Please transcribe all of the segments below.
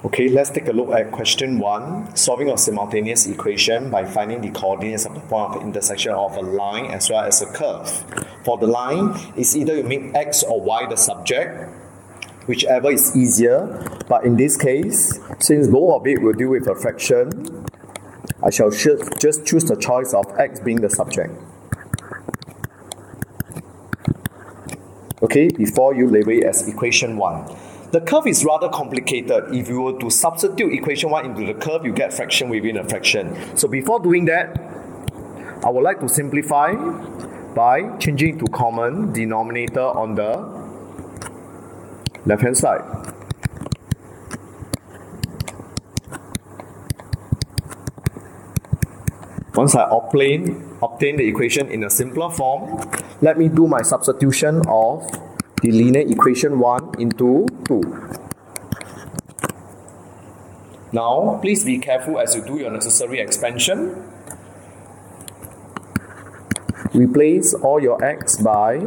Okay, let's take a look at question 1, solving a simultaneous equation by finding the coordinates of the point of intersection of a line as well as a curve. For the line, it's either you make x or y the subject, whichever is easier, but in this case, since both of it will deal with a fraction, I shall just choose the choice of x being the subject. Okay, before you label it as equation 1. The curve is rather complicated. If you were to substitute equation 1 into the curve, you get fraction within a fraction. So before doing that, I would like to simplify by changing to common denominator on the left-hand side. Once I obtain the equation in a simpler form, let me do my substitution of the linear equation 1 into 2. Now, please be careful as you do your necessary expansion. Replace all your x by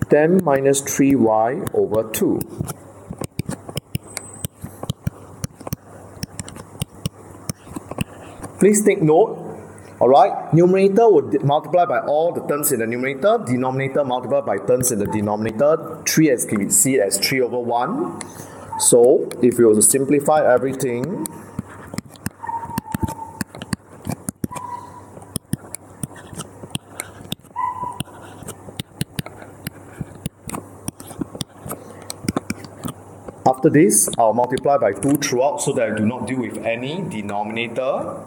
10 minus 3y over 2. Please take note. Alright, numerator would multiply by all the terms in the numerator, denominator multiply by terms in the denominator, 3 as can be seen as 3 over 1. So, if we were to simplify everything, after this, I'll multiply by 2 throughout so that I do not deal with any denominator.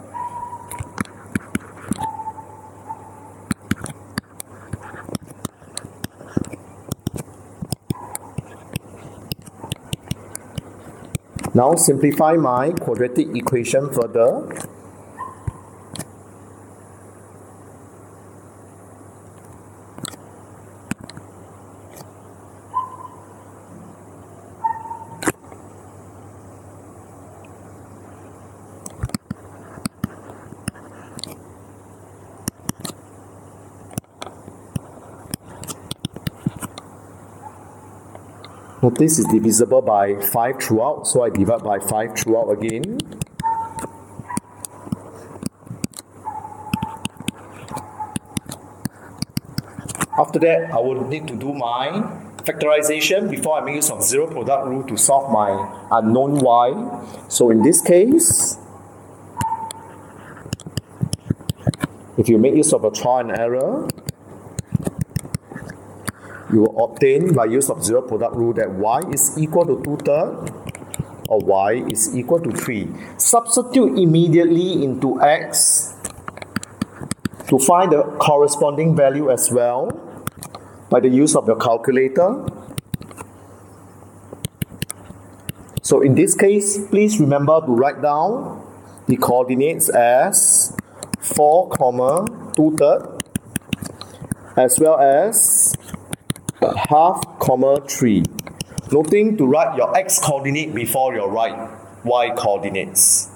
Now simplify my quadratic equation further. Notice it's divisible by 5 throughout, so I divide by 5 throughout again. After that, I will need to do my factorization before I make use of zero product rule to solve my unknown y. So in this case, if you make use of a trial and error, you will obtain by use of zero product rule that y is equal to 2/3 or y is equal to 3. Substitute immediately into x to find the corresponding value as well by the use of your calculator. So in this case, please remember to write down the coordinates as 4, 2/3 as well as half, 3. Noting to write your x coordinate before your y coordinates.